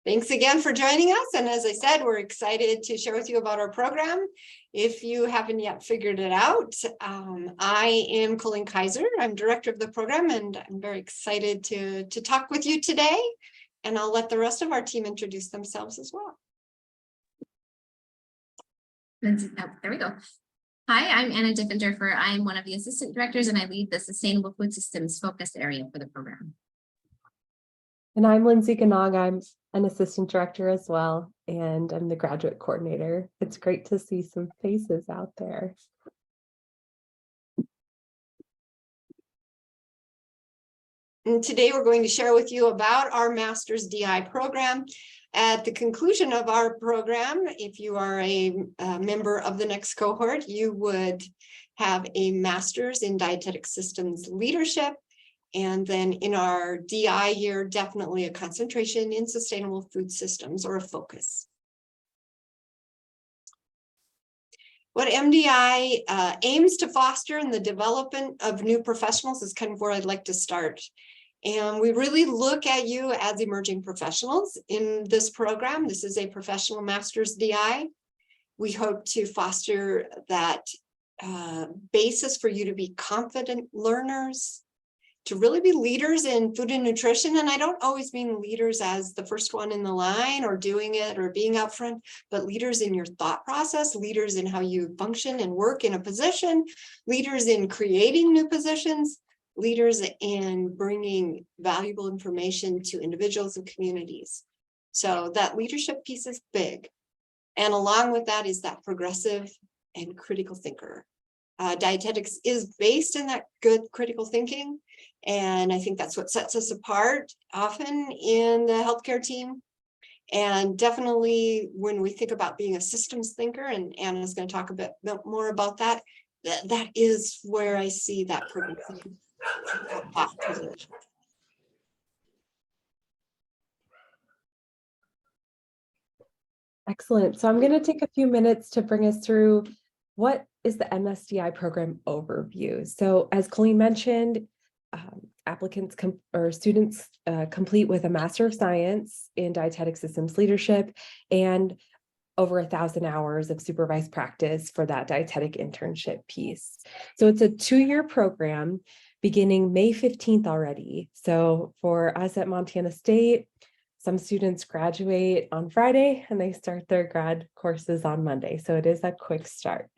Thanks again for joining us. And as I said, we're excited to share with you about our program. If you haven't yet figured it out, I am Colleen Kaiser. I'm director of the program, and I'm very excited to talk with you today. And I'll let the rest of our team introduce themselves as well. There we go. Hi, I'm Anna Diffenderfer. I'm one of the assistant directors, and I lead the Sustainable Food Systems focus area for the program. And I'm Lindsay Ganong. I'm an assistant director as well, and I'm the graduate coordinator. It's great to see some faces out there. And today we're going to share with you about our Master's DI program. At the conclusion of our program, if you are a member of the next cohort, you would have a Master's in Dietetic Systems Leadership. And then in our DI year, definitely a concentration in sustainable food systems or a focus. What MDI aims to foster in the development of new professionals is kind of where I'd like to start. And we really look at you as emerging professionals in this program. This is a professional master's DI. We hope to foster that basis for you to be confident learners, to really be leaders in food and nutrition. And I don't always mean leaders as the first one in the line or doing it or being out front, but leaders in your thought process, leaders in how you function and work in a position, leaders in creating new positions, leaders in bringing valuable information to individuals and communities. So that leadership piece is big. And along with that is that progressive and critical thinker. Dietetics is based in that good critical thinking. And I think that's what sets us apart often in the healthcare team. And definitely when we think about being a systems thinker, and Anna's going to talk a bit more about that, that is where I see that progressive. Excellent. So I'm going to take a few minutes to bring us through what is the MSDI program overview. So as Colleen mentioned, students complete with a Master of Science in Dietetic Systems Leadership and over 1,000 hours of supervised practice for that dietetic internship piece. So it's a 2-year program beginning May 15th already. So for us at Montana State, some students graduate on Friday and they start their grad courses on Monday. So it is a quick start.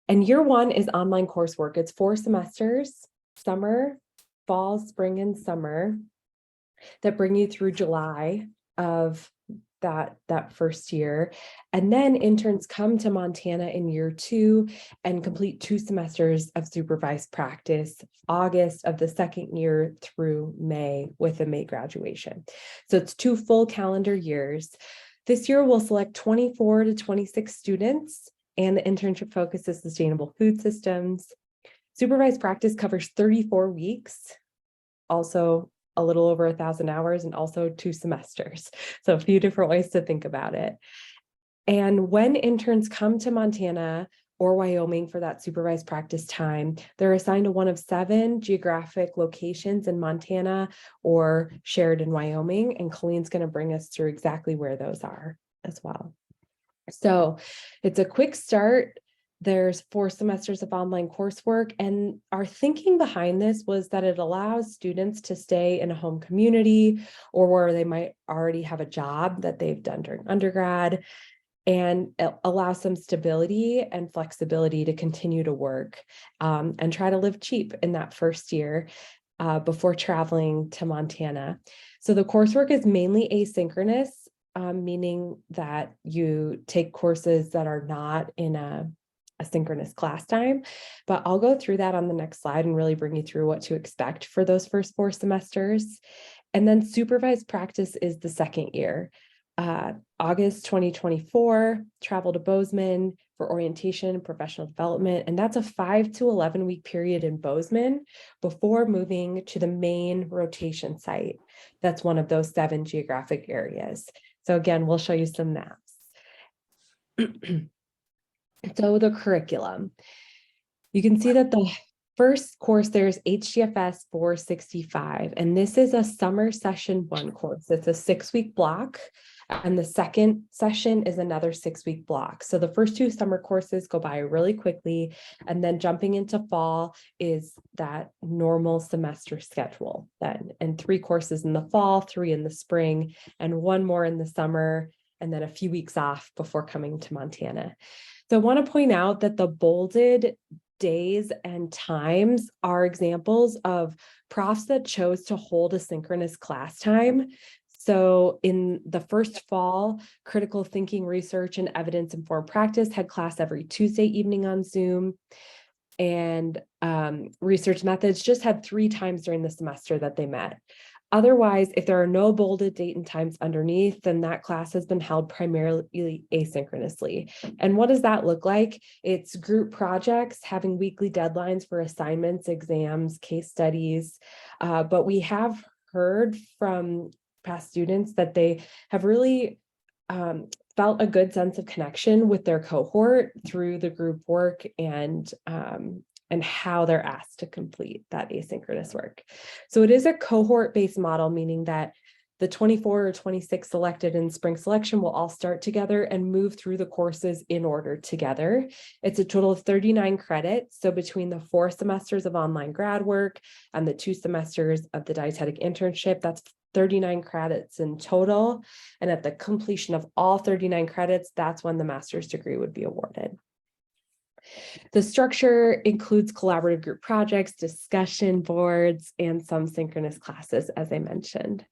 And year 1 is online coursework. It's 4 semesters, summer, fall, spring, and summer, that bring you through July of that first year. And then interns come to Montana in year 2 and complete 2 semesters of supervised practice, August of the second year through May with a May graduation. So it's 2 full calendar years. This year we'll select 24 to 26 students, and the internship focus is sustainable food systems. Supervised practice covers 34 weeks, also a little over 1,000 hours, and also 2 semesters. So a few different ways to think about it. And when interns come to Montana or Wyoming for that supervised practice time, they're assigned to one of 7 geographic locations in Montana or shared in Wyoming. And Colleen's going to bring us through exactly where those are as well. So it's a quick start. There's 4 semesters of online coursework, and our thinking behind this was that it allows students to stay in a home community or where they might already have a job that they've done during undergrad, and it allows some stability and flexibility to continue to work and try to live cheap in that first year before traveling to Montana. So the coursework is mainly asynchronous, meaning that you take courses that are not in a synchronous class time, but I'll go through that on the next slide and really bring you through what to expect for those first 4 semesters. And then supervised practice is the second year. August 2024, travel to Bozeman for orientation and professional development, and that's a 5 to 11 week period in Bozeman before moving to the main rotation site. That's one of those 7 geographic areas. So again, we'll show you some maps. So the curriculum, you can see that the First course, there's HDFS 465, and this is a summer session 1 course. It's a 6-week block, and the second session is another 6-week block. So the first 2 summer courses go by really quickly, and then jumping into fall is that normal semester schedule then, and 3 courses in the fall, 3 in the spring, and 1 more in the summer, and then a few weeks off before coming to Montana. So I want to point out that the bolded days and times are examples of profs that chose to hold a synchronous class time. So in the first fall, critical thinking research and evidence-informed practice had class every Tuesday evening on Zoom. And research methods just had 3 times during the semester that they met. Otherwise, if there are no bolded date and times underneath, then that class has been held primarily asynchronously. And what does that look like? It's group projects, having weekly deadlines for assignments, exams, case studies. But we have heard from past students that they have really felt a good sense of connection with their cohort through the group work and how they're asked to complete that asynchronous work. So it is a cohort-based model, meaning that the 24 or 26 selected in spring selection will all start together and move through the courses in order together. It's a total of 39 credits. So between the 4 semesters of online grad work and the 2 semesters of the dietetic internship, that's 39 credits in total. And at the completion of all 39 credits, that's when the master's degree would be awarded. The structure includes collaborative group projects, discussion boards, and some synchronous classes, as I mentioned.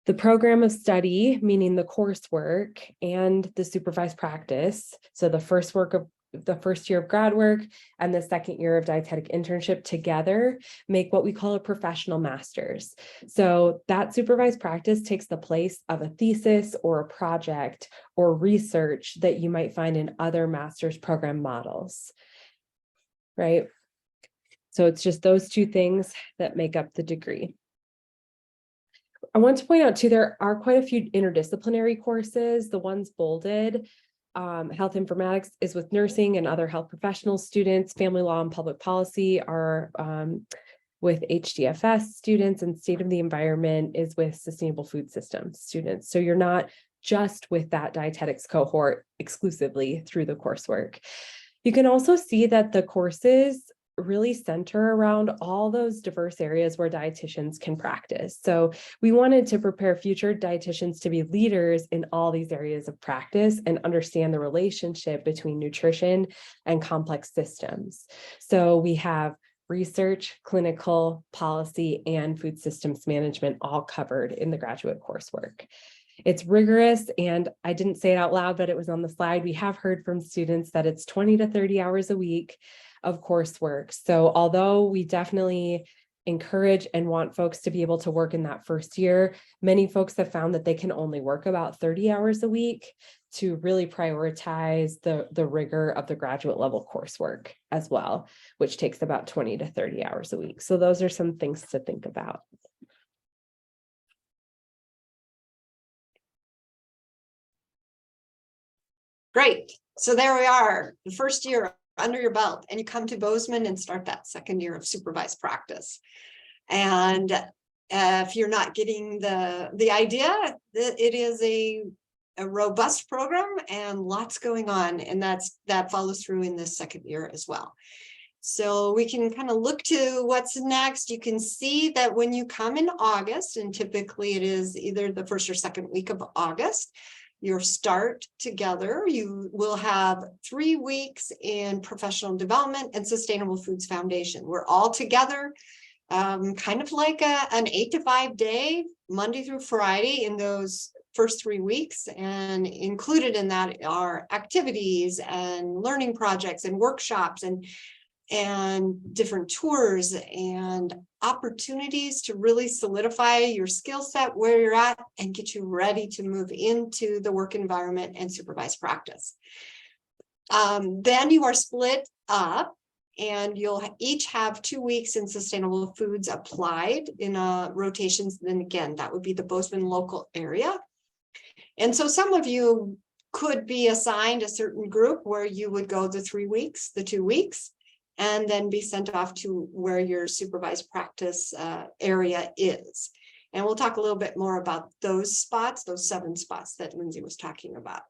The program of study, meaning the coursework and the supervised practice, so the first year of grad work and the second year of dietetic internship together make what we call a professional master's. So that supervised practice takes the place of a thesis or a project or research that you might find in other master's program models, right? So it's just those 2 things that make up the degree. I want to point out too, there are quite a few interdisciplinary courses. The ones bolded, health informatics is with nursing and other health professional students. Family law and public policy are with HDFS students, and state of the environment is with sustainable food systems students. So you're not just with that dietetics cohort exclusively through the coursework. You can also see that the courses really center around all those diverse areas where dietitians can practice. So we wanted to prepare future dietitians to be leaders in all these areas of practice and understand the relationship between nutrition and complex systems. So we have research, clinical, policy, and food systems management all covered in the graduate coursework. It's rigorous, and I didn't say it out loud, but it was on the slide. We have heard from students that it's 20 to 30 hours a week of coursework. So although we definitely encourage and want folks to be able to work in that first year, many folks have found that they can only work about 30 hours a week to really prioritize the rigor of the graduate level coursework as well, which takes about 20 to 30 hours a week. So those are some things to think about. Great. So there we are, the first year under your belt, and you come to Bozeman and start that second year of supervised practice. And if you're not getting the idea, it is a robust program and lots going on, and that follows through in this second year as well. So we can kind of look to what's next. You can see that when you come in August, and typically it is either the first or second week of August, your start together, you will have 3 weeks in professional development and sustainable foods foundation. We're all together, kind of like an 8 to 5 day, Monday through Friday in those first 3 weeks. And included in that are activities and learning projects and workshops and different tours and opportunities to really solidify your skill set where you're at and get you ready to move into the work environment and supervised practice. Then you are split up and you'll each have 2 weeks in sustainable foods applied in rotations. Then again, that would be the Bozeman local area. And so some of you could be assigned a certain group where you would go the 3 weeks, the 2 weeks. and then be sent off to where your supervised practice area is. And we'll talk a little bit more about those spots, those 7 spots that Lindsay was talking about.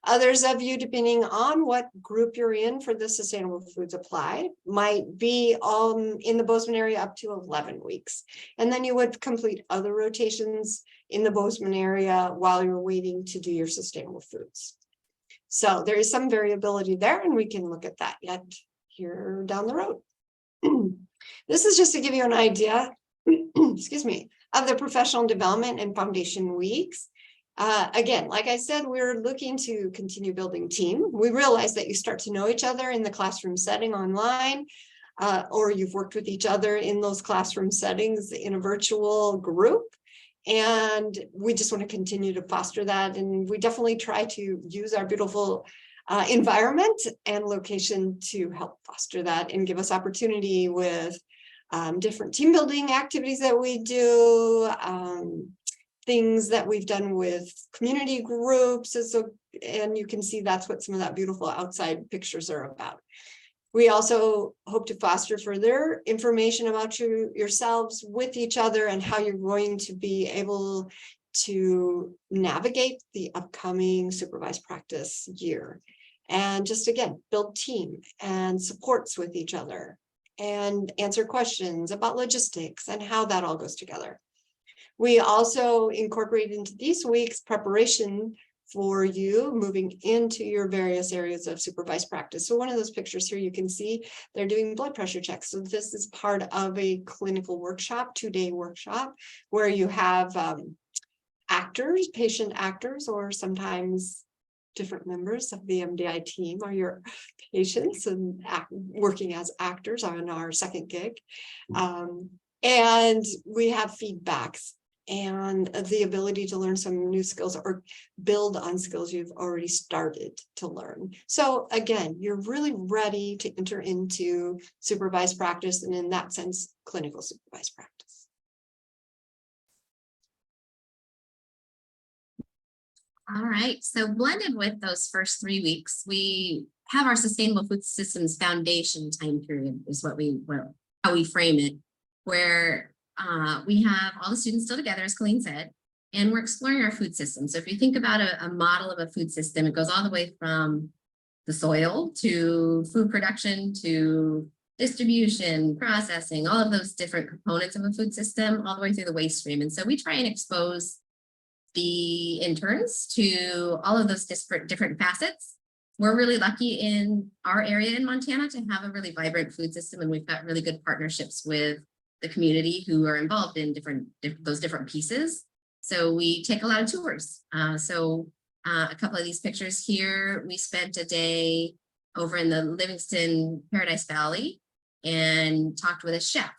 Others of you, depending on what group you're in for the Sustainable Foods Applied, might be in the Bozeman area up to 11 weeks. And then you would complete other rotations in the Bozeman area while you're waiting to do your sustainable foods. So there is some variability there, and we can look at that yet here down the road. This is just to give you an idea, excuse me, of the professional development and foundation weeks. Again, like I said, we're looking to continue building team. We realize that you start to know each other in the classroom setting online, or you've worked with each other in those classroom settings in a virtual group. And we just want to continue to foster that. And we definitely try to use our beautiful environment and location to help foster that and give us opportunity with different team building activities that we do, things that we've done with community groups. And you can see that's what some of that beautiful outside pictures are about. We also hope to foster further information about yourselves with each other and how you're going to be able to navigate the upcoming supervised practice year. And just again, build team and supports with each other and answer questions about logistics and how that all goes together. We also incorporate into these weeks preparation for you moving into your various areas of supervised practice. So one of those pictures here, you can see they're doing blood pressure checks. So this is part of a clinical workshop, 2-day workshop, where you have actors, patient actors, or sometimes different members of the MDI team are your patients and working as actors on our second gig. And we have feedbacks and the ability to learn some new skills or build on skills you've already started to learn. So again, you're really ready to enter into supervised practice, and in that sense, clinical supervised practice. All right, so blended with those first 3 weeks, we have our Sustainable Food Systems Foundation time period is how we frame it, where we have all the students still together, as Colleen said, and we're exploring our food system. So if you think about a model of a food system, it goes all the way from the soil to food production to distribution, processing, all of those different components of a food system, all the way through the waste stream. And so we try and expose the interns to all of those different facets. We're really lucky in our area in Montana to have a really vibrant food system, and we've got really good partnerships with the community who are involved in those different pieces. So we take a lot of tours. A couple of these pictures here, we spent a day over in the Livingston Paradise Valley and talked with a chef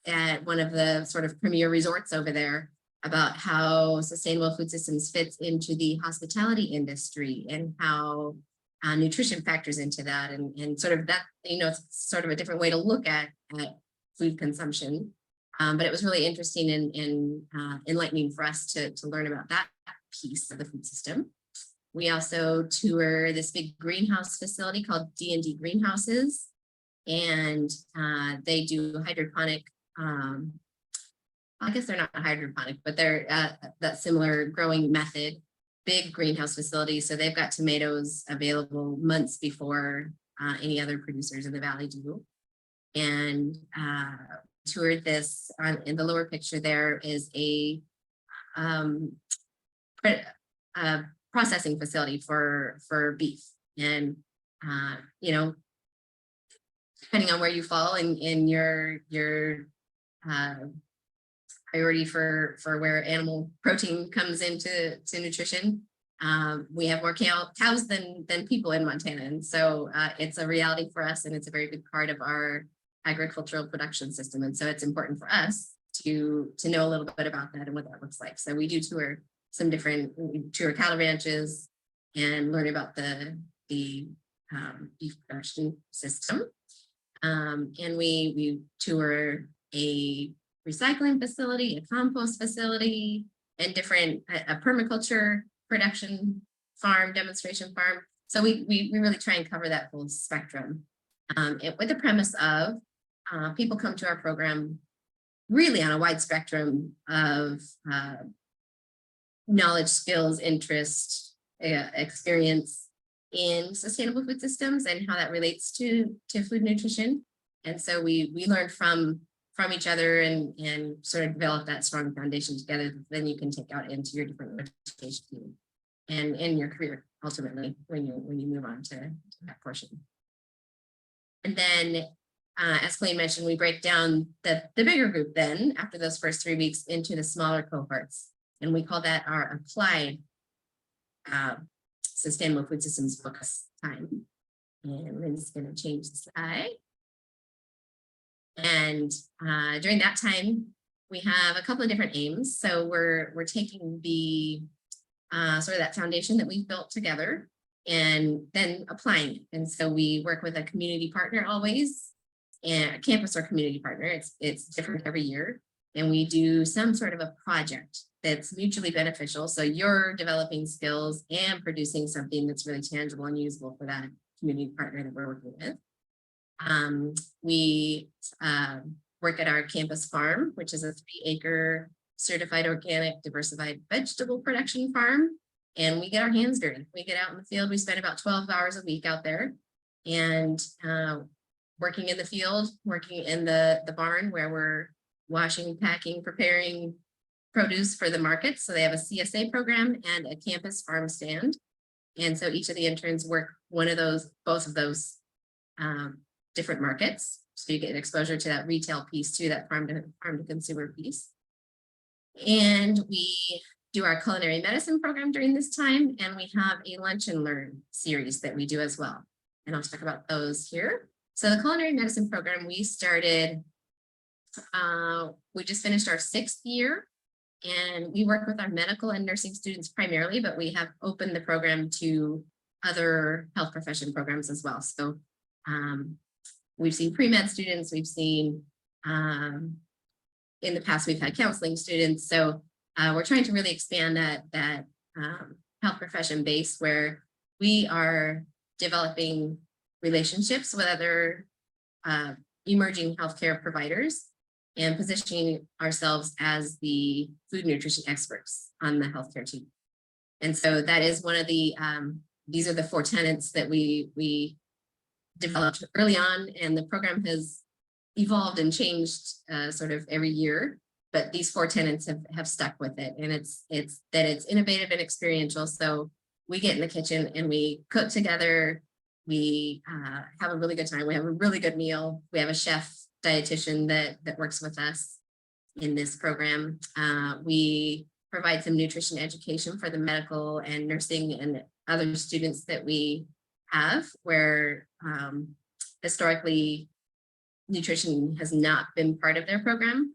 at one of the sort of premier resorts over there about how sustainable food systems fits into the hospitality industry and how nutrition factors into that, and sort of that, it's sort of a different way to look at food consumption. But it was really interesting and enlightening for us to learn about that piece of the food system. We also tour this big greenhouse facility called D&D Greenhouses, and they do hydroponic, I guess they're not hydroponic, but they're that similar growing method, big greenhouse facility. So they've got tomatoes available months before any other producers in the valley do. And toured this in the lower picture. There is a processing facility for beef, and depending on where you fall in your priority for where animal protein comes into nutrition, we have more cows than people in Montana, and so it's a reality for us, and it's a very big part of our agricultural production system. And so it's important for us to know a little bit about that and what that looks like. So we do tour cattle ranches and learn about the beef production system. And we tour a recycling facility, a compost facility, and a permaculture production farm, demonstration farm. So we really try and cover that full spectrum. With the premise of people come to our program really on a wide spectrum of knowledge, skills, interest, experience in sustainable food systems and how that relates to food nutrition. And so we learn from each other and sort of develop that strong foundation together that then you can take out into your different education team and in your career ultimately when you move on to that portion. And then as Colleen mentioned, we break down the bigger group then after those first 3 weeks into the smaller cohorts. And we call that our applied sustainable food systems focus time. And Lynn's going to change the slide. And during that time, we have a couple of different aims. So we're taking the sort of that foundation that we've built together and then applying it. And so we work with a community partner always, and a campus or community partner. It's different every year. And we do some sort of a project that's mutually beneficial. So you're developing skills and producing something that's really tangible and usable for that community partner that we're working with. We work at our campus farm, which is a 3-acre certified organic diversified vegetable production farm. And we get our hands dirty. We get out in the field. We spend about 12 hours a week out there and working in the field, working in the barn where we're washing, packing, preparing produce for the market. So they have a CSA program and a campus farm stand. And so each of the interns work both of those different markets. So you get exposure to that retail piece too, that farm to consumer piece. And we do our culinary medicine program during this time. And we have a lunch and learn series that we do as well. And I'll talk about those here. So the culinary medicine program we started, we just finished our 6th year. And we work with our medical and nursing students primarily, but we have opened the program to other health profession programs as well. So we've seen pre-med students, we've seen, in the past, we've had counseling students. So we're trying to really expand that health profession base where we are developing relationships with other emerging healthcare providers and positioning ourselves as the food nutrition experts on the healthcare team. And so that is one of the, these are the 4 tenets that we developed early on, and the program has evolved and changed sort of every year, but these 4 tenets have stuck with it. And it's that it's innovative and experiential. So we get in the kitchen and we cook together. We have a really good time. We have a really good meal. We have a chef dietitian that works with us in this program. We provide some nutrition education for the medical and nursing and other students that we have, where historically nutrition has not been part of their program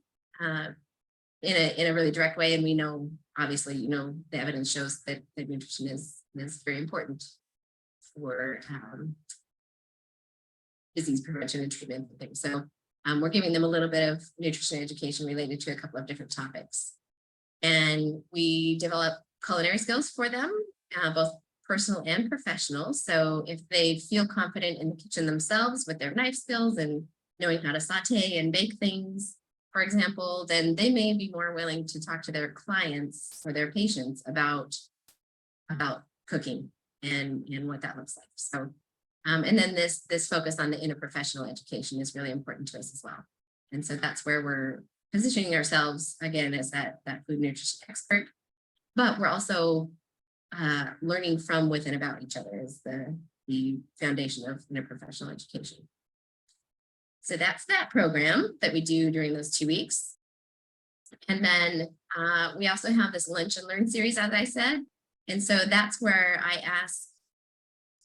in a really direct way. And we know, obviously, the evidence shows that nutrition is very important for disease prevention and treatment and things. So we're giving them a little bit of nutrition education related to a couple of different topics. And we develop culinary skills for them, both personal and professional. So if they feel confident in the kitchen themselves with their knife skills and knowing how to saute and bake things, for example, then they may be more willing to talk to their clients or their patients about cooking and what that looks like. So and then this focus on the interprofessional education is really important to us as well. And so that's where we're positioning ourselves again as that food nutrition expert, but we're also learning from within about each other is the foundation of interprofessional education. So that's that program that we do during those 2 weeks. And then we also have this lunch and learn series, as I said. And so that's where I ask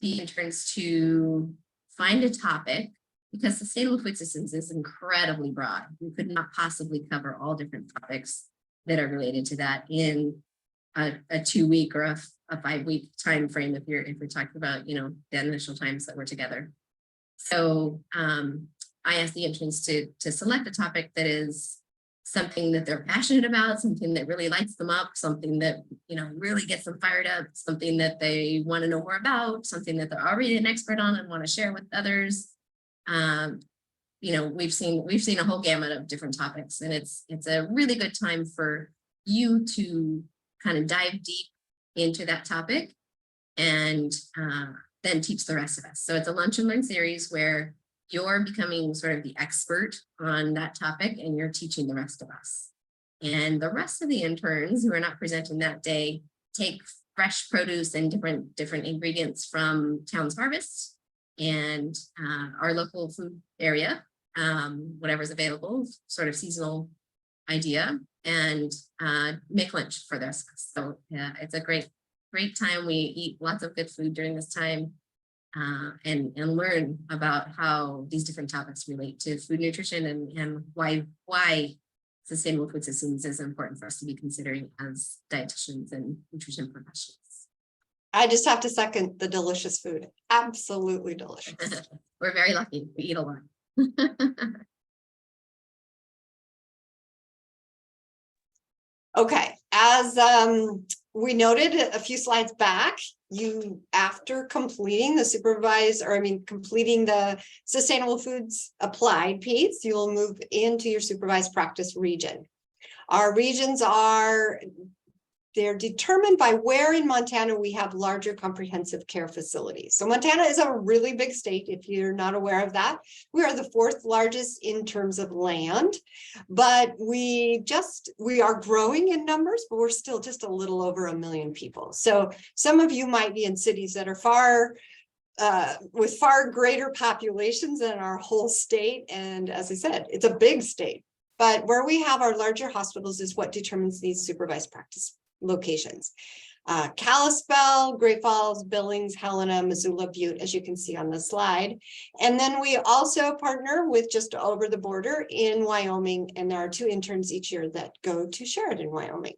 the interns to find a topic, because sustainable food systems is incredibly broad. We could not possibly cover all different topics that are related to that in a 2-week or a 5-week time frame if we're talking about the initial times that we're together. So I ask the interns to select a topic that is something that they're passionate about, something that really lights them up, something that really gets them fired up, something that they want to know more about, something that they're already an expert on and want to share with others. You know, we've seen a whole gamut of different topics, and it's a really good time for you to kind of dive deep into that topic and then teach the rest of us. So it's a lunch and learn series where you're becoming sort of the expert on that topic and you're teaching the rest of us. And the rest of the interns who are not presenting that day take fresh produce and different ingredients from Town's Harvest and our local food area, whatever's available, sort of seasonal idea, and make lunch for the rest of us. So yeah, it's a great time. We eat lots of good food during this time and learn about how these different topics relate to food nutrition and why sustainable food systems is important for us to be considering as dietitians and nutrition professionals. I just have to second the delicious food. Absolutely delicious. We're very lucky. We eat a lot. Okay, as we noted a few slides back, you, after completing the completing the sustainable foods applied piece, you will move into your supervised practice region. Our regions they're determined by where in Montana we have larger comprehensive care facilities. So Montana is a really big state, if you're not aware of that. We are the 4th largest in terms of land, but we are growing in numbers, but we're still just a little over 1 million people. So some of you might be in cities that are with far greater populations than our whole state. And as I said, it's a big state, but where we have our larger hospitals is what determines these supervised practice locations. Kalispell, Great Falls, Billings, Helena, Missoula, Butte, as you can see on the slide. And then we also partner with just over the border in Wyoming, and there are 2 interns each year that go to Sheridan, Wyoming.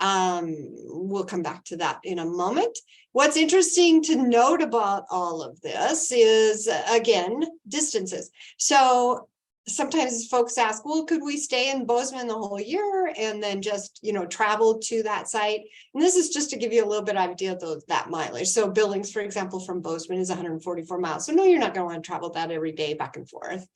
We'll come back to that in a moment. What's interesting to note about all of this is, again, distances. So sometimes folks ask, well, could we stay in Bozeman the whole year and then just, travel to that site? And this is just to give you a little bit of idea of that mileage. So Billings, for example, from Bozeman is 144 miles. So no, you're not going to want to travel that every day back and forth.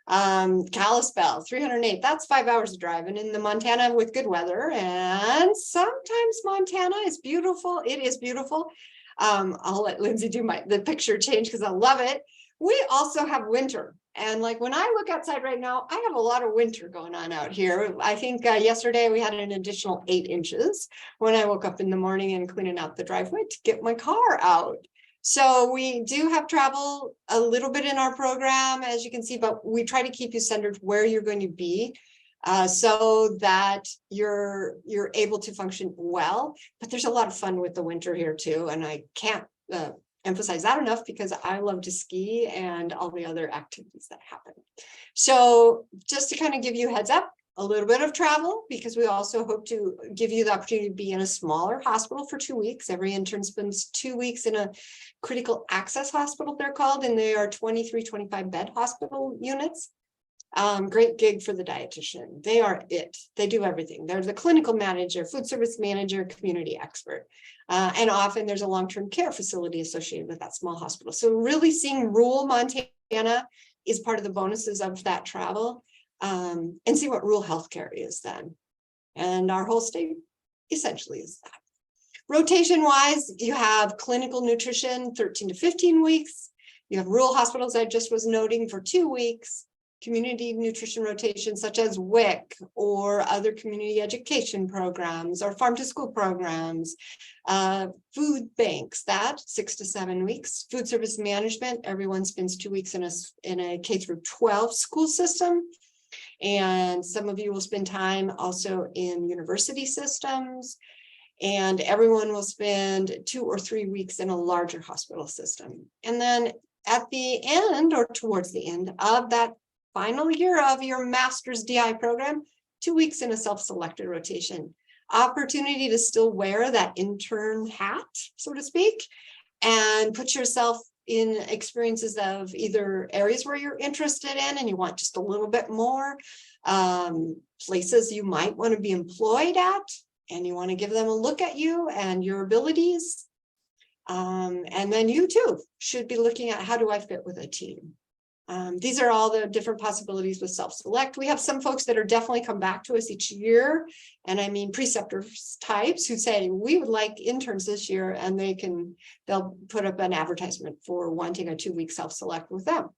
Kalispell, 308, that's 5 hours of driving in the Montana with good weather. And sometimes Montana is beautiful. It is beautiful. I'll let Lindsay do the picture change because I love it. We also have winter. And like when I look outside right now, I have a lot of winter going on out here. I think yesterday we had an additional 8 inches when I woke up in the morning and cleaning out the driveway to get my car out. So we do have travel a little bit in our program, as you can see, but we try to keep you centered where you're going to be so that you're able to function well. But there's a lot of fun with the winter here too. And I can't emphasize that enough because I love to ski and all the other activities that happen. So just to kind of give you a heads up, a little bit of travel, because we also hope to give you the opportunity to be in a smaller hospital for 2 weeks. Every intern spends 2 weeks in a critical access hospital, they're called, and they are 23, 25 bed hospital units. Great gig for the dietitian. They are it. They do everything. They're the clinical manager, food service manager, community expert. And often there's a long-term care facility associated with that small hospital. So really seeing rural Montana is part of the bonuses of that travel, and see what rural healthcare is then. And our whole state essentially is that. Rotation wise, you have clinical nutrition, 13 to 15 weeks. You have rural hospitals I just was noting for 2 weeks. Community nutrition rotation such as WIC or other community education programs or farm to school programs, food banks, that 6 to 7 weeks. Food service management, everyone spends 2 weeks in a K through 12 school system. And some of you will spend time also in university systems, and everyone will spend 2 or 3 weeks in a larger hospital system. And then at the end or towards the end of that final year of your master's DI program, 2 weeks in a self-selected rotation. Opportunity to still wear that intern hat, so to speak, and put yourself in experiences of either areas where you're interested in and you want just a little bit more, places you might want to be employed at, and you want to give them a look at you and your abilities. And then you too should be looking at, how do I fit with a team? These are all the different possibilities with self-select. We have some folks that are definitely come back to us each year. And I mean preceptors types who say, we would like interns this year, and they'll put up an advertisement for wanting a 2-week self-select with them.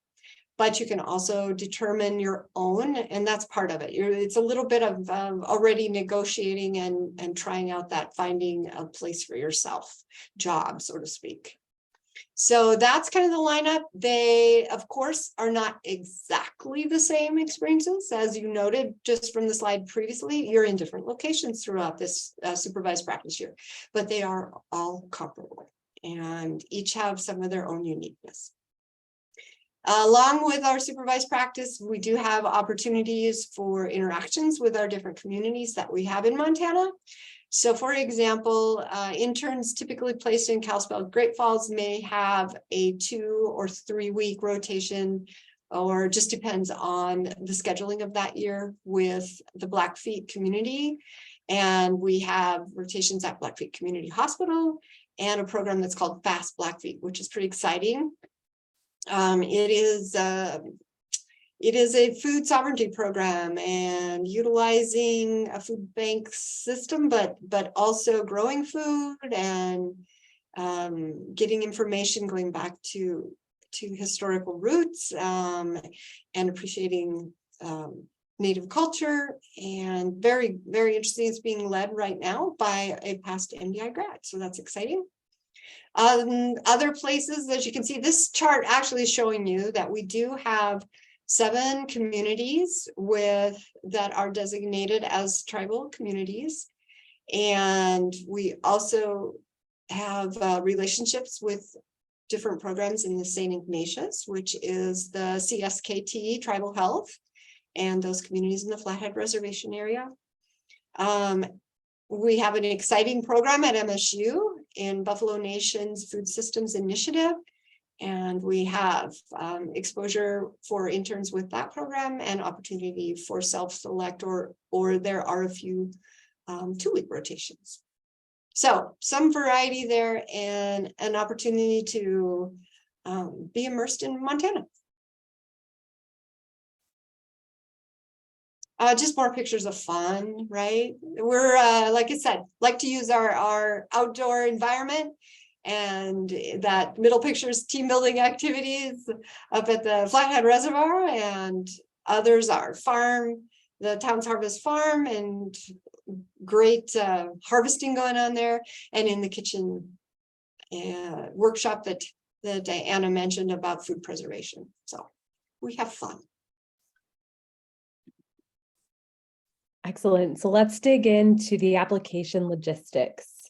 But you can also determine your own, and that's part of it. It's a little bit of already negotiating and trying out that finding a place for yourself job, so to speak. So that's kind of the lineup. They, of course, are not exactly the same experiences. As you noted just from the slide previously, you're in different locations throughout this supervised practice year, but they are all comparable and each have some of their own uniqueness. Along with our supervised practice, we do have opportunities for interactions with our different communities that we have in Montana. So for example, interns typically placed in Kalispell Great Falls may have a 2 or 3 week rotation, or just depends on the scheduling of that year with the Blackfeet community. And we have rotations at Blackfeet Community Hospital and a program that's called Fast Blackfeet, which is pretty exciting. It is a food sovereignty program and utilizing a food bank system, but also growing food and getting information going back to historical roots and appreciating Native culture, and very, very interesting. It's being led right now by a past MDI grad, so that's exciting. Other places, as you can see, this chart actually is showing you that we do have 7 communities that are designated as tribal communities. And we also have relationships with different programs in the St. Ignatius, which is the CSKT Tribal Health, and those communities in the Flathead Reservation area. We have an exciting program at MSU in Buffalo Nation's Food Systems Initiative. And we have exposure for interns with that program and opportunity for self-select, or there are a few 2-week rotations. So some variety there and an opportunity to be immersed in Montana. Just more pictures of fun, right? We're, like I said, like to use our outdoor environment. And that middle picture is team building activities up at the Flathead Reservoir, and others are the town's harvest farm, and great harvesting going on there, and in the kitchen workshop that Diana mentioned about food preservation. So we have fun. Excellent. So let's dig into the application logistics.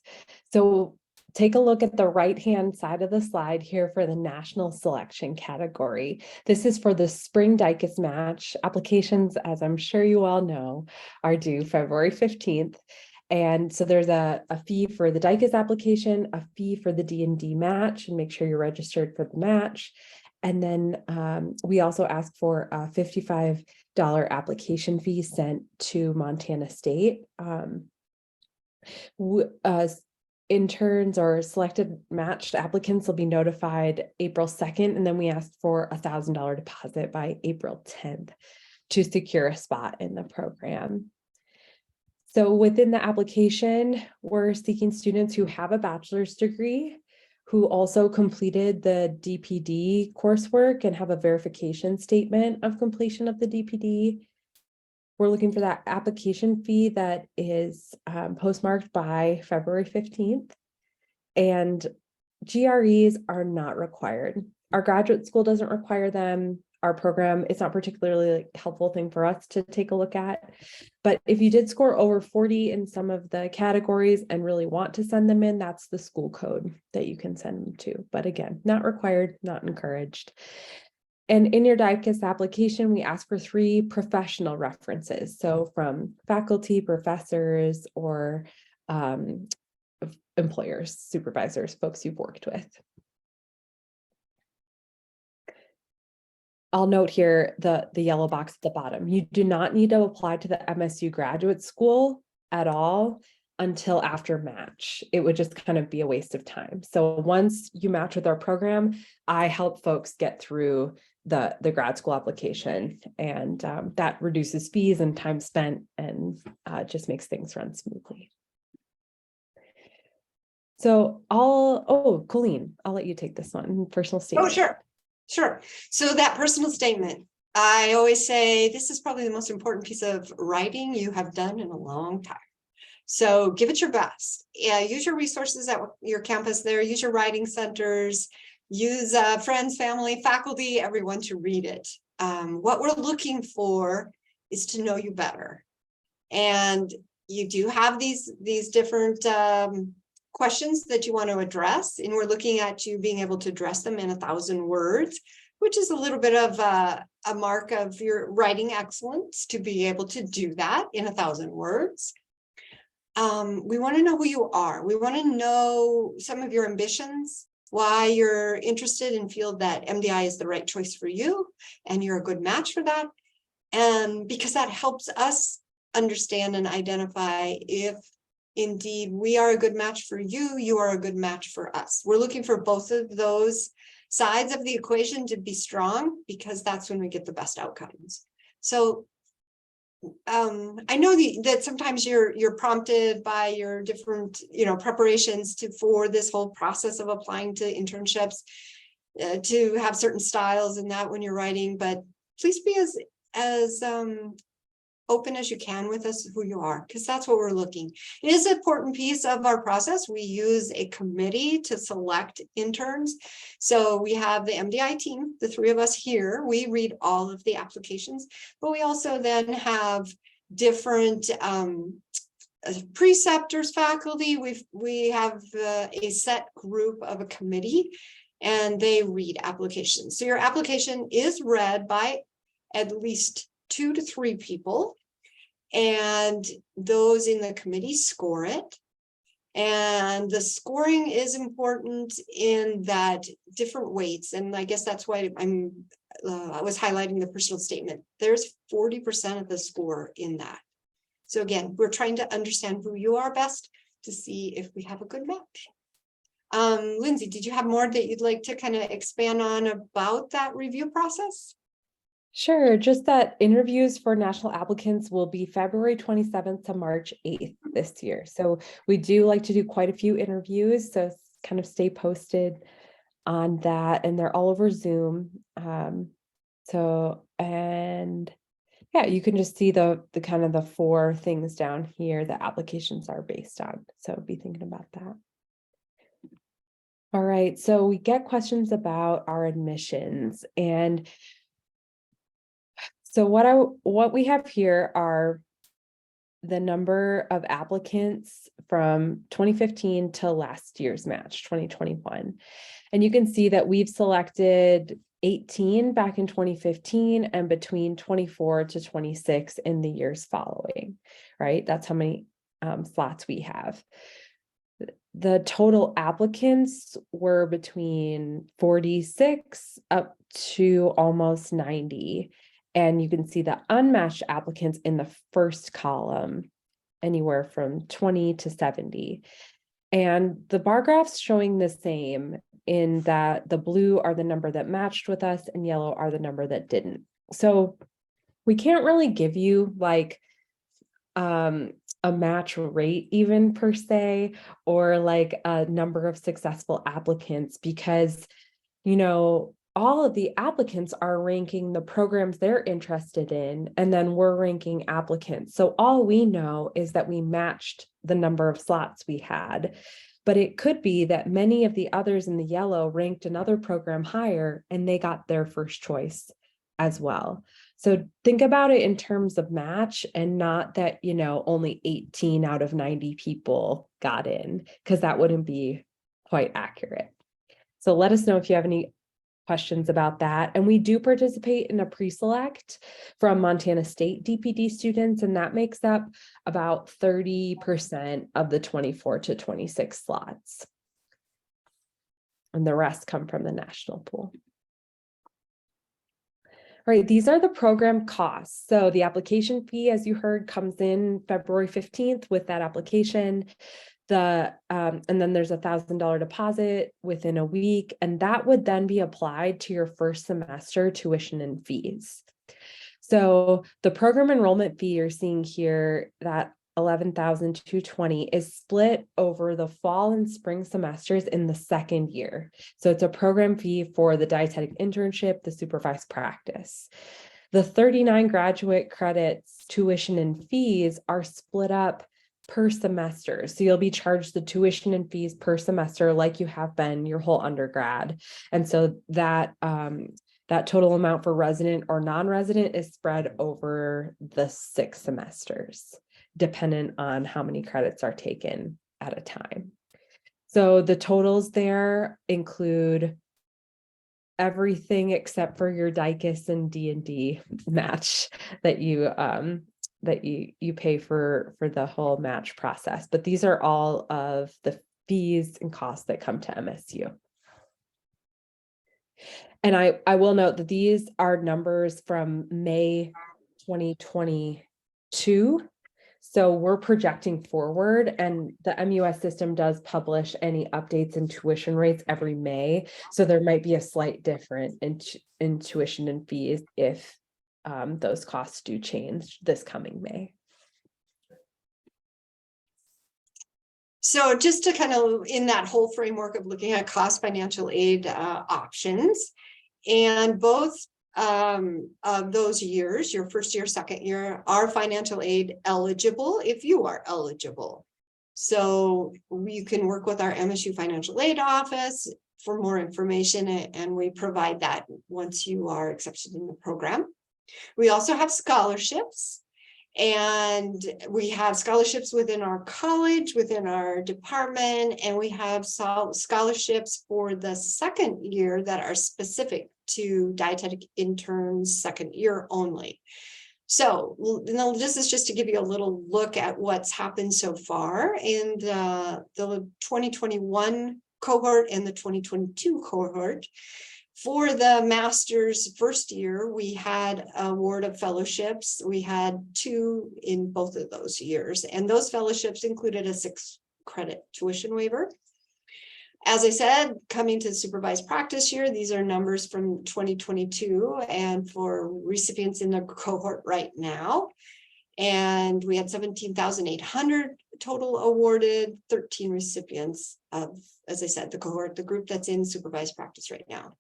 So take a look at the right-hand side of the slide here for the national selection category. This is for the spring DICUS match. Applications, as I'm sure you all know, are due February 15th. And so there's a fee for the DICUS application, a fee for the D&D match, and make sure you're registered for the match. And then we also ask for a $55 application fee sent to Montana State. Interns or selected matched applicants will be notified April 2nd, and then we ask for a $1,000 deposit by April 10th to secure a spot in the program. So within the application, we're seeking students who have a bachelor's degree, who also completed the DPD coursework and have a verification statement of completion of the DPD. We're looking for that application fee that is postmarked by February 15th, and GREs are not required. Our graduate school doesn't require them. Our program, it's not particularly helpful thing for us to take a look at. But if you did score over 40 in some of the categories and really want to send them in, that's the school code that you can send them to. But again, not required, not encouraged. And in your DICUS application, we ask for 3 professional references. So from faculty, professors, or employers, supervisors, folks you've worked with. I'll note here the yellow box at the bottom. You do not need to apply to the MSU graduate school at all until after match. It would just kind of be a waste of time. So once you match with our program, I help folks get through the grad school application, and that reduces fees and time spent, and just makes things run smoothly. So Colleen, I'll let you take this one. Personal statement. Oh, sure. So that personal statement, I always say this is probably the most important piece of writing you have done in a long time. So give it your best. Yeah, use your resources at your campus there, use your writing centers, use friends, family, faculty, everyone to read it. What we're looking for is to know you better. And you do have these different questions that you want to address, and we're looking at you being able to address them in 1,000 words, which is a little bit of a mark of your writing excellence to be able to do that in 1,000 words. We want to know who you are. We want to know some of your ambitions, why you're interested and feel that MDI is the right choice for you and you're a good match for that. And because that helps us understand and identify if indeed we are a good match for you, you are a good match for us. We're looking for both of those sides of the equation to be strong, because that's when we get the best outcomes. So I know that sometimes you're prompted by your different, preparations for this whole process of applying to internships, to have certain styles and that when you're writing, but please be as open as you can with us who you are, because that's what we're looking. It is an important piece of our process. We use a committee to select interns. So we have the MDI team, the three of us here, we read all of the applications, but we also then have different preceptors, faculty. We have a set group of a committee, and they read applications. So your application is read by at least 2 to 3 people, and those in the committee score it. And the scoring is important in that different weights, and I guess that's why I was highlighting the personal statement. There's 40% of the score in that. So again, we're trying to understand who you are best to see if we have a good match. Lindsay, did you have more that you'd like to kind of expand on about that review process? Sure, just that interviews for national applicants will be February 27th to March 8th this year. So we do like to do quite a few interviews, so kind of stay posted on that, and they're all over Zoom. Yeah, you can just see the kind of the 4 things down here that applications are based on. So be thinking about that. All right, so we get questions about our admissions, and so what we have here are the number of applicants from 2015 to last year's match, 2021. And you can see that we've selected 18 back in 2015 and between 24 to 26 in the years following, right? That's how many slots we have. The total applicants were between 46 up to almost 90. And you can see the unmatched applicants in the first column, anywhere from 20 to 70. And the bar graph's showing the same, in that the blue are the number that matched with us and yellow are the number that didn't. So we can't really give you like a match rate even per se, or like a number of successful applicants, because, all of the applicants are ranking the programs they're interested in, and then we're ranking applicants. So all we know is that we matched the number of slots we had, but it could be that many of the others in the yellow ranked another program higher and they got their first choice as well. So think about it in terms of match, and not that, only 18 out of 90 people got in, because that wouldn't be quite accurate. So let us know if you have any questions about that. And we do participate in a pre-select from Montana State DPD students, and that makes up about 30% of the 24 to 26 slots. And the rest come from the national pool. All right, these are the program costs. So the application fee, as you heard, comes in February 15th with that application. And then there's $1,000 deposit within a week, and that would then be applied to your first semester tuition and fees. So the program enrollment fee you're seeing here, that $11,220, is split over the fall and spring semesters in the second year. So it's a program fee for the dietetic internship, the supervised practice. The 39 graduate credits tuition and fees are split up per semester. So you'll be charged the tuition and fees per semester like you have been your whole undergrad. And so that that total amount for resident or non-resident is spread over the 6 semesters, dependent on how many credits are taken at a time. So the totals there include everything except for your DICUS and D&D match that you pay for the whole match process. But these are all of the fees and costs that come to MSU. And I will note that these are numbers from May 2022. So we're projecting forward, and the MUS system does publish any updates in tuition rates every May. So there might be a slight difference in tuition and fees if those costs do change this coming May. So just to kind of in that whole framework of looking at cost financial aid options, and both of those years, your first year, second year, are financial aid eligible if you are eligible. So you can work with our MSU financial aid office for more information, and we provide that once you are accepted in the program. We also have scholarships. And we have scholarships within our college, within our department, and we have scholarships for the second year that are specific to dietetic interns second year only. So this is just to give you a little look at what's happened so far in the 2021 cohort and the 2022 cohort. For the master's first year, we had award of fellowships. We had 2 in both of those years, and those fellowships included a 6-credit tuition waiver. As I said, coming to the supervised practice year, these are numbers from 2022 and for recipients in the cohort right now. And we had 17,800 total awarded, 13 recipients of, as I said, the cohort, the group that's in supervised practice right now.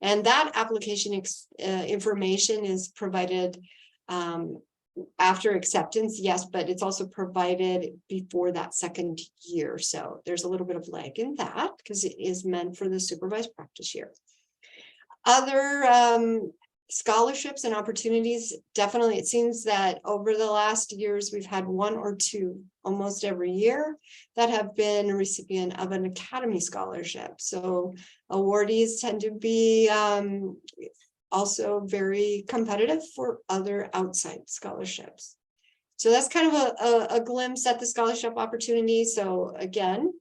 And that application information is provided after acceptance, yes, but it's also provided before that second year. So there's a little bit of lag in that because it is meant for the supervised practice year. Other scholarships and opportunities, definitely, it seems that over the last years, we've had 1 or 2 almost every year that have been a recipient of an academy scholarship. So awardees tend to be also very competitive for other outside scholarships. So that's kind of a glimpse at the scholarship opportunity. So again,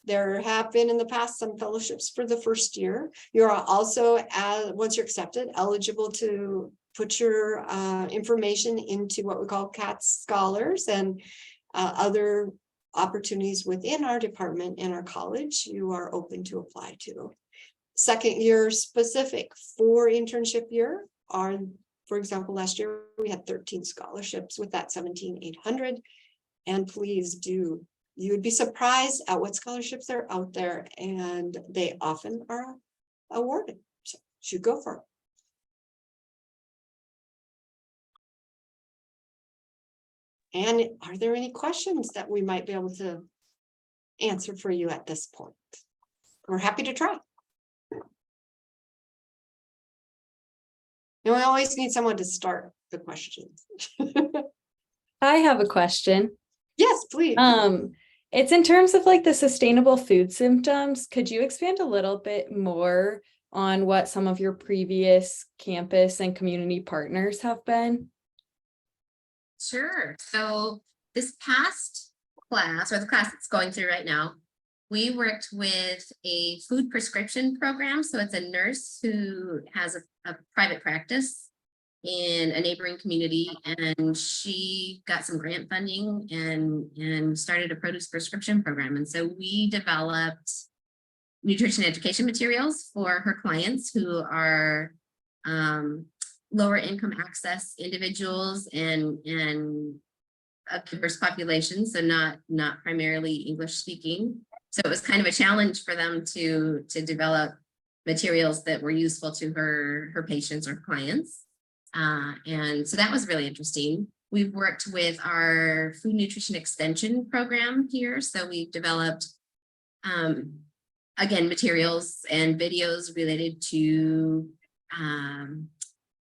there have been in the past some fellowships for the first year. You're also, once you're accepted, eligible to put your information into what we call CATS Scholars and other opportunities within our department and our college you are open to apply to. Second year specific for internship year are, for example, last year we had 13 scholarships with that 17,800. And please do, you would be surprised at what scholarships are out there, and they often are awarded. So you should go for it. And are there any questions that we might be able to answer for you at this point? We're happy to try. And we always need someone to start the questions. I have a question. Yes, please. It's in terms of like the sustainable food symptoms. Could you expand a little bit more on what some of your previous campus and community partners have been? Sure. So this past class, or the class that's going through right now, we worked with a food prescription program. So it's a nurse who has a private practice, in a neighboring community, and she got some grant funding and started a produce prescription program. And so we developed nutrition education materials for her clients who are lower income access individuals and a diverse population, so not primarily English speaking. So it was kind of a challenge for them to develop materials that were useful to her patients or clients. And so that was really interesting. We've worked with our food nutrition extension program here. So we've developed, again, materials and videos related to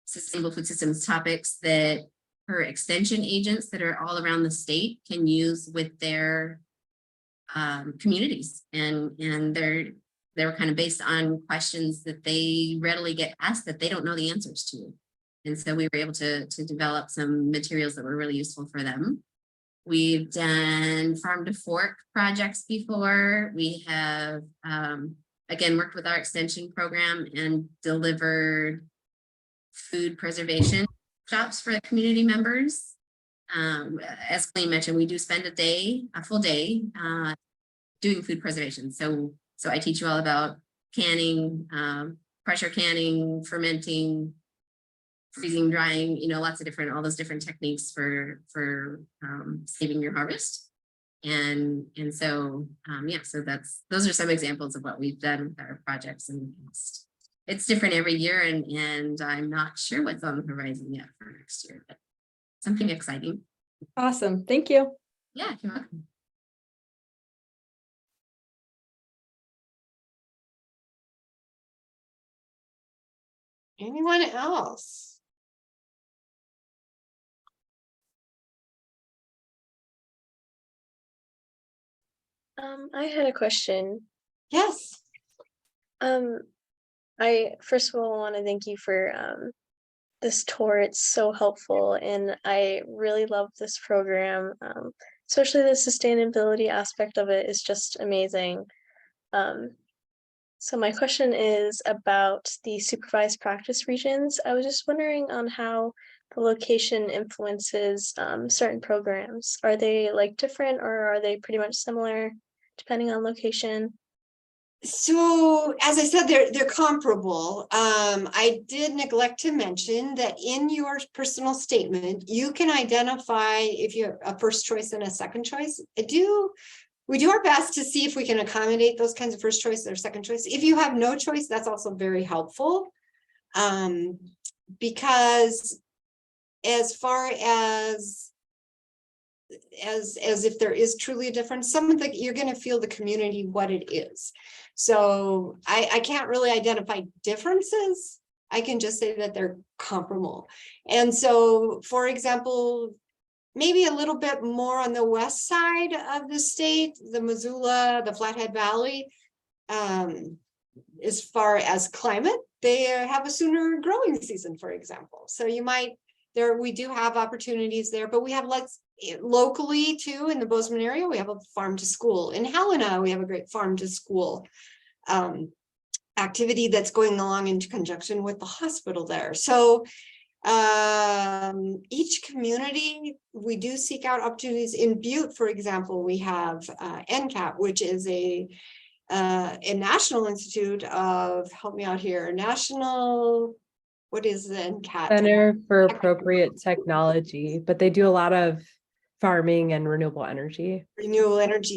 sustainable food systems topics that her extension agents that are all around the state can use with their communities. And they're kind of based on questions that they readily get asked that they don't know the answers to. And so we were able to develop some materials that were really useful for them. We've done farm to fork projects before. We have, again, worked with our extension program and delivered food preservation shops for the community members. As Colleen mentioned, we do spend a full day doing food preservation. So I teach you all about canning, pressure canning, fermenting, freezing, drying, lots of different, all those different techniques for saving your harvest. And so, so those are some examples of what we've done with our projects. And it's different every year, and I'm not sure what's on the horizon yet for next year, but something exciting. Awesome. Thank you. Yeah, you're welcome. Anyone else? I had a question. Yes. I first of all want to thank you for this tour. It's so helpful, and I really love this program. Especially the sustainability aspect of it is just amazing. So my question is about the supervised practice regions. I was just wondering on how the location influences certain programs. Are they like different, or are they pretty much similar depending on location? So as I said, they're comparable. I did neglect to mention that in your personal statement, you can identify if you have a first choice and a second choice. We do our best to see if we can accommodate those kinds of first choice or second choice. If you have no choice, that's also very helpful. Because as far as if there is truly a difference, you're going to feel the community what it is. So I can't really identify differences. I can just say that they're comparable. And so, for example, maybe a little bit more on the west side of the state, the Missoula, the Flathead Valley, as far as climate, they have a sooner growing season, for example. So we do have opportunities there, but we have locally too in the Bozeman area. We have a farm to school. In Helena, we have a great farm to school activity that's going along in conjunction with the hospital there. So each community, we do seek out opportunities. In Butte, for example, we have NCAP, which is a national institute of, help me out here, what is the NCAT? Center for Appropriate Technology, but they do a lot of farming and renewable energy.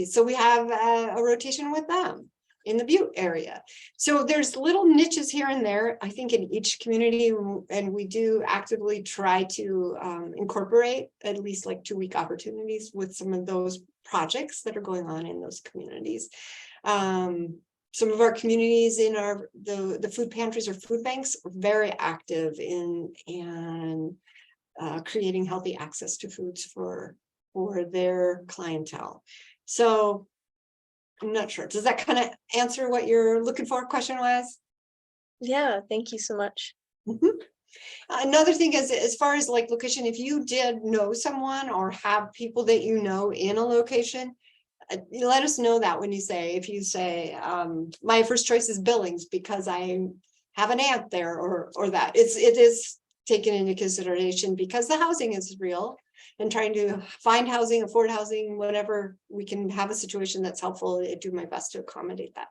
So we have a rotation with them in the Butte area. So there's little niches here and there, I think, in each community, and we do actively try to incorporate at least like 2-week opportunities with some of those projects that are going on in those communities. Some of our communities in the food pantries or food banks are very active in creating healthy access to foods for their clientele. So I'm not sure. Does that kind of answer what you're looking for, question-wise? Yeah, thank you so much. Mm-hmm. Another thing is, as far as like location, if you did know someone or have people that you know in a location, let us know that if you say, my first choice is Billings because I have an aunt there, or that it is taken into consideration because the housing is real, and trying to find housing, afford housing, whatever we can have a situation that's helpful. I do my best to accommodate that.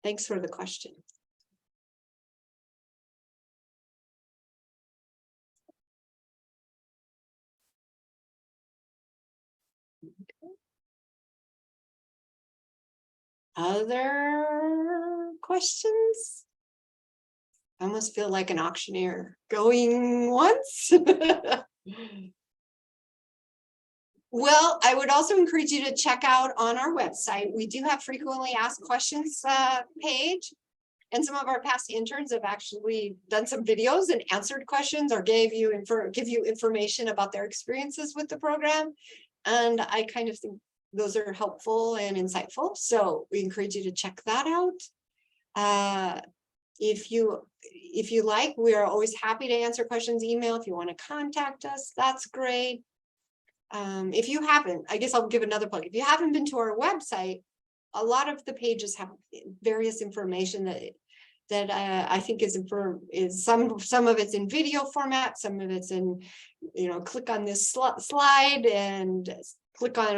Thanks for the question. Other questions? I almost feel like an auctioneer going once. Well, I would also encourage you to check out on our website. We do have frequently asked questions page. And some of our past interns have actually done some videos and answered questions or give you information about their experiences with the program. And I kind of think those are helpful and insightful. So we encourage you to check that out. If you like, we are always happy to answer questions, email. If you want to contact us, that's great. If you haven't, I guess I'll give another plug. If you haven't been to our website, a lot of the pages have various information that I think is some of it's in video format, some of it's in, click on this slide and click on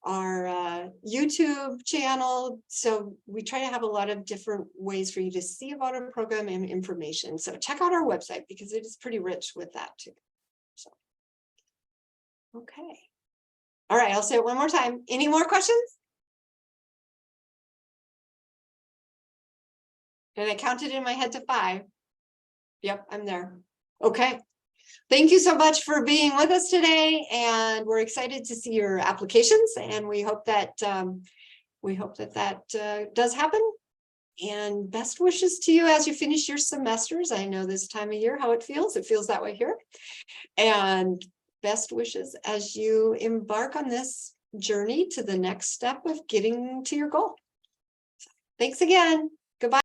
our YouTube channel. So we try to have a lot of different ways for you to see about our program and information. So check out our website because it is pretty rich with that too. So, okay. All right, I'll say it one more time. Any more questions? And I counted in my head to 5. Yep, I'm there. Okay. Thank you so much for being with us today, and we're excited to see your applications, and we hope that does happen. And best wishes to you as you finish your semesters. I know this time of year how it feels. It feels that way here. And best wishes as you embark on this journey to the next step of getting to your goal. Thanks again. Goodbye.